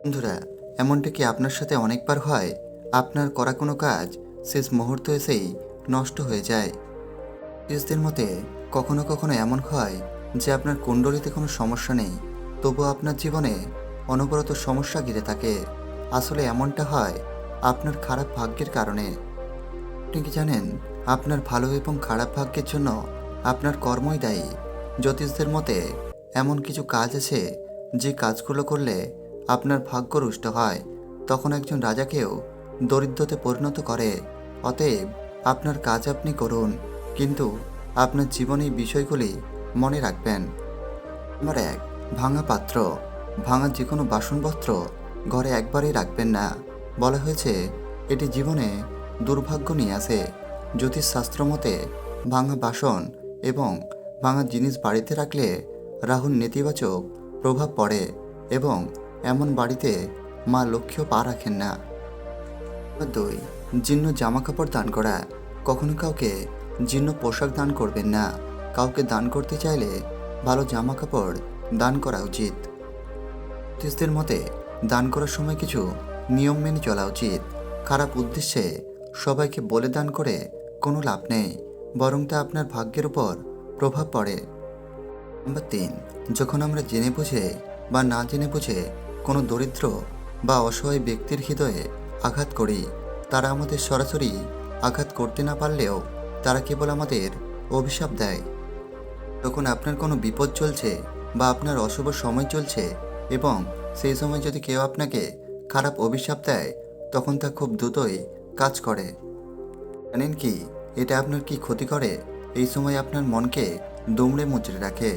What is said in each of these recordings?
বন্ধুরা, এমনটা কি আপনার সাথে অনেকবার হয়? আপনার করা কোনো কাজ শেষ মুহূর্ত এসেই নষ্ট হয়ে যায়। জ্যোতিষদের মতে কখনো কখনো এমন হয় যে আপনার কুণ্ডলিতে কোনো সমস্যা নেই, তবুও আপনার জীবনে অনবরত সমস্যা ঘিরে থাকে। আসলে এমনটা হয় আপনার খারাপ ভাগ্যের কারণে। আপনি কি জানেন, আপনার ভালো এবং খারাপ ভাগ্যের জন্য আপনার কর্মই দায়ী। জ্যোতিষদের মতে এমন কিছু কাজ আছে যে কাজগুলো করলে আপনার ভাগ্য রুষ্ট হয়, তখন একজন রাজাকেও দরিদ্রতে পরিণত করে। অতএব আপনার কাজ আপনি করুন, কিন্তু আপনার জীবনে এই বিষয়গুলি মনে রাখবেন। নম্বর ১, ভাঙা পাত্র। ভাঙা যে কোনো বাসনপত্র ঘরে একবারেই রাখবেন না। বলা হয়েছে এটি জীবনে দুর্ভাগ্য নিয়ে আসে। জ্যোতিষশাস্ত্র মতে ভাঙা বাসন এবং ভাঙা জিনিস বাড়িতে রাখলে রাহুর নেতিবাচক প্রভাব পড়ে এবং এমন বাড়িতে মা লক্ষ্মীও পা রাখেন না। নম্বর ২, জীর্ণ জামাকাপড় দান করা। কখনো কাউকে জীর্ণ পোশাক দান করবেন না। কাউকে দান করতে চাইলে ভালো জামাকাপড় দান করা উচিত। জ্যোতিষদের মতে দান করার সময় কিছু নিয়ম মেনে চলা উচিত। খারাপ উদ্দেশ্যে সবাইকে বলে দান করে কোনো লাভ নেই, বরং তা আপনার ভাগ্যের উপর প্রভাব পড়ে। নম্বর ৩, যখন আমরা জেনে বুঝে বা না জেনে বুঝে কোনো দরিদ্র বা অসহায় ব্যক্তির হৃদয়ে আঘাত করি, তারা আমাদের সরাসরি আঘাত করতে না পারলেও তারা কেবল আমাদের অভিশাপ দেয়। যখন আপনার কোনো বিপদ চলছে বা আপনার অশুভ সময় চলছে এবং সেই সময় যদি কেউ আপনাকে খারাপ অভিশাপ দেয়, তখন তা খুব দ্রুতই কাজ করে। জানেন কি এটা আপনার কি ক্ষতি করে? এই সময় আপনার মনকে দুমড়ে মুচড়ে রাখে,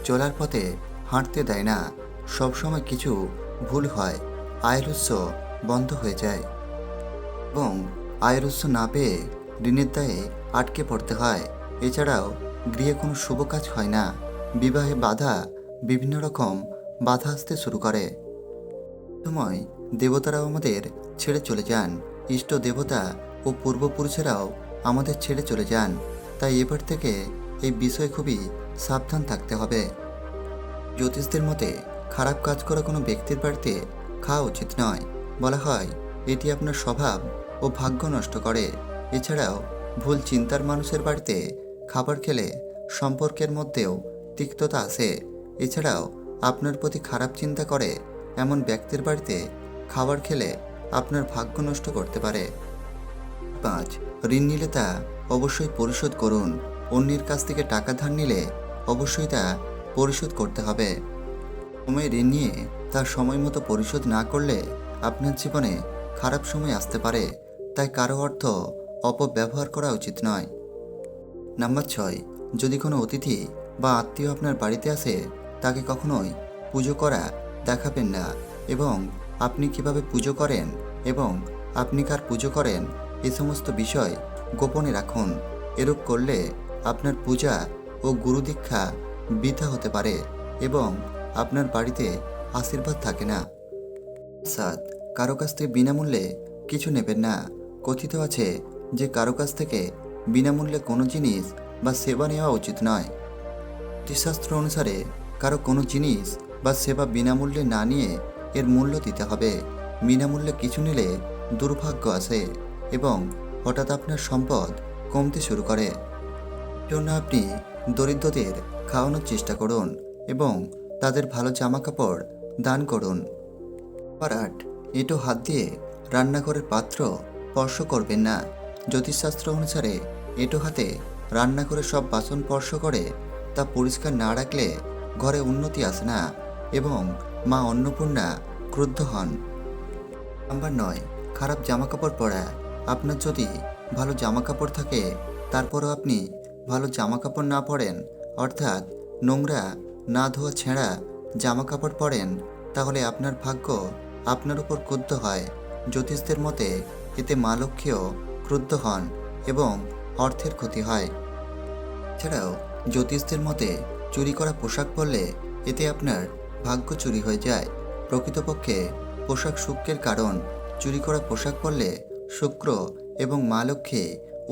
চলার পথে হাঁটতে দেয় না, সবসময় কিছু ভুল হয়, আয়ের উৎস বন্ধ হয়ে যায় এবং আয়ের উৎস না পেয়ে ঋণের দায়ে আটকে পড়তে হয়। এছাড়াও গৃহে কোনো শুভ কাজ হয় না, বিবাহে বাধা, বিভিন্ন রকম বাধা আসতে শুরু করে। সময় দেবতারাও আমাদের ছেড়ে চলে যান, ইষ্ট দেবতা ও পূর্বপুরুষেরাও আমাদের ছেড়ে চলে যান। তাই এবার থেকে এই বিষয়ে খুবই সাবধান থাকতে হবে। জ্যোতিষদের মতে খারাপ কাজ করা কোনো ব্যক্তির বাড়িতে খাওয়া উচিত নয়। বলা হয় এটি আপনার স্বভাব ও ভাগ্য নষ্ট করে। এছাড়াও ভুল চিন্তার মানুষের বাড়িতে খাবার খেলে সম্পর্কের মধ্যেও তিক্ততা আসে। এছাড়াও আপনার প্রতি খারাপ চিন্তা করে এমন ব্যক্তির বাড়িতে খাবার খেলে আপনার ভাগ্য নষ্ট করতে পারে। ৫, ঋণ নিলে তা অবশ্যই পরিশোধ করুন। অন্যের কাছ থেকে টাকা ধার নিলে অবশ্যই তা পরিশোধ করতে হবে। সময় ঋণ নিয়ে তা সময় মতো পরিশোধ না করলে আপনার জীবনে খারাপ সময় আসতে পারে। তাই কারো অর্থ অপব্যবহার করা উচিত নয়। নাম্বার ৬, যদি কোনো অতিথি বা আত্মীয় আপনার বাড়িতে আসে, তাকে কখনোই পুজো করা দেখাবেন না এবং আপনি কিভাবে পুজো করেন এবং আপনি কার পুজো করেন এ সমস্ত বিষয় গোপনে রাখুন। এরূপ করলে আপনার পূজা ও গুরু দীক্ষা বৃথা হতে পারে এবং আপনার বাড়িতে আশীর্বাদ থাকে না। ৭, কারো কাছ থেকে বিনামূল্যে কিছু নেবেন না। কথিত আছে যে কারো কাছ থেকে বিনামূল্যে কোনো জিনিস বা সেবা নেওয়া উচিত নয়। জ্যোতিষশাস্ত্র অনুসারে কারো কোনো জিনিস বা সেবা বিনামূল্যে না নিয়ে এর মূল্য দিতে হবে। বিনামূল্যে কিছু নিলে দুর্ভাগ্য আসে এবং হঠাৎ আপনার সম্পদ কমতে শুরু করে। জন্য আপনি দরিদ্রদের খাওয়ানোর চেষ্টা করুন এবং তাদের ভালো জামাকাপড় দান করুন। নাম্বার ৮, এঁটো হাত দিয়ে রান্নাঘরের পাত্র স্পর্শ করবেন না। জ্যোতিষশাস্ত্র অনুসারে এঁটো হাতে রান্নাঘরে সব বাসন স্পর্শ করে তা পরিষ্কার না রাখলে ঘরে উন্নতি আসে না এবং মা অন্নপূর্ণা ক্রুদ্ধ হন। নাম্বার ৯, খারাপ জামাকাপড় পরা। আপনার যদি ভালো জামাকাপড় থাকে তারপরও আপনি ভালো জামাকাপড় না পরেন, অর্থাৎ নোংরা না ধোয়া ছেঁড়া জামাকাপড় পরেন, তাহলে আপনার ভাগ্য আপনার উপর ক্রুদ্ধ হয়। জ্যোতিষদের মতে এতে মা লক্ষ্মীও ক্রুদ্ধ হন এবং অর্থের ক্ষতি হয়। এছাড়াও জ্যোতিষদের মতে চুরি করা পোশাক পরলে এতে আপনার ভাগ্য চুরি হয়ে যায়। প্রকৃতপক্ষে পোশাক শুক্রের কারণ। চুরি করা পোশাক পরলে শুক্র এবং মা লক্ষ্মী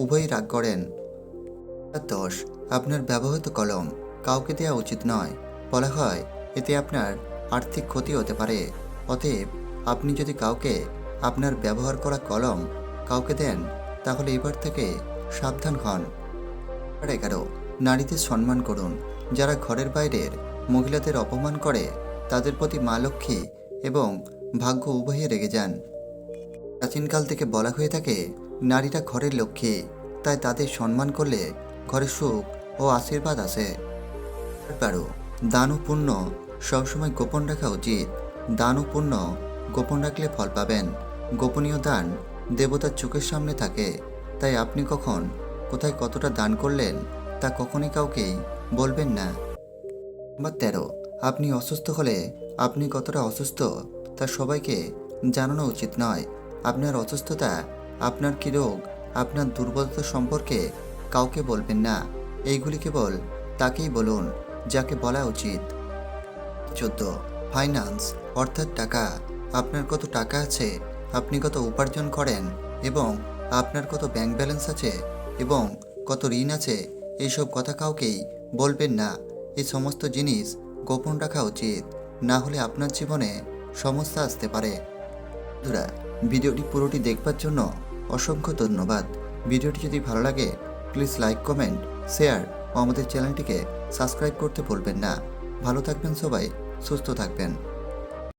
উভয়ই রাগ করেন। নাম্বার ১০, আপনার ব্যবহৃত কলম কাউকে দেওয়া উচিত নয়। বলা হয় এতে আপনার আর্থিক ক্ষতি হতে পারে। অতএব আপনি যদি কাউকে আপনার ব্যবহার করা কলম কাউকে দেন, তাহলে এবার থেকে সাবধান হন। 11, নারীদের সম্মান করুন। যারা ঘরের বাইরের মহিলাদের অপমান করে, তাদের প্রতি মা লক্ষ্মী এবং ভাগ্য উভয়ে রেগে যান। প্রাচীনকাল থেকে বলা হয়ে থাকে, নারীরা ঘরের লক্ষ্মী, তাই তাদের সম্মান করলে ঘরে সুখ ও আশীর্বাদ আসে। 12, দান ও পুণ্য সবসময় গোপন রাখা উচিত। দান ও পুণ্য গোপন রাখলে ফল পাবেন। গোপনীয় দান দেবতার চোখের সামনে থাকে, তাই আপনি কখন কোথায় কতটা দান করলেন তা কখনই কাউকেই বলবেন না। নাম্বার 13, আপনি অসুস্থ হলে আপনি কতটা অসুস্থ তা সবাইকে জানানো উচিত নয়। আপনার অসুস্থতা, আপনার কী রোগ, আপনার দুর্বলতা সম্পর্কে কাউকে বলবেন না। এইগুলি কেবল তাকেই বলুন যাকে বলা উচিত। 14, ফাইন্যান্স অর্থাৎ টাকা। আপনার কত টাকা আছে, আপনি কত উপার্জন করেন এবং আপনার কত ব্যাংক ব্যালেন্স আছে এবং কত ঋণ আছে, এইসব কথা কাউকেই বলবেন না। এই সমস্ত জিনিস গোপন রাখা উচিত, না হলে আপনার জীবনে সমস্যা আসতে পারে। বন্ধুরা, ভিডিওটি পুরোটি দেখবার জন্য অসংখ্য ধন্যবাদ। ভিডিওটি যদি ভালো লাগে প্লিজ লাইক, কমেন্ট, শেয়ার ও আমাদের চ্যানেলটিকে সাবস্ক্রাইব করতে ভুলবেন না। ভালো থাকবেন সবাই, সুস্থ থাকবেন।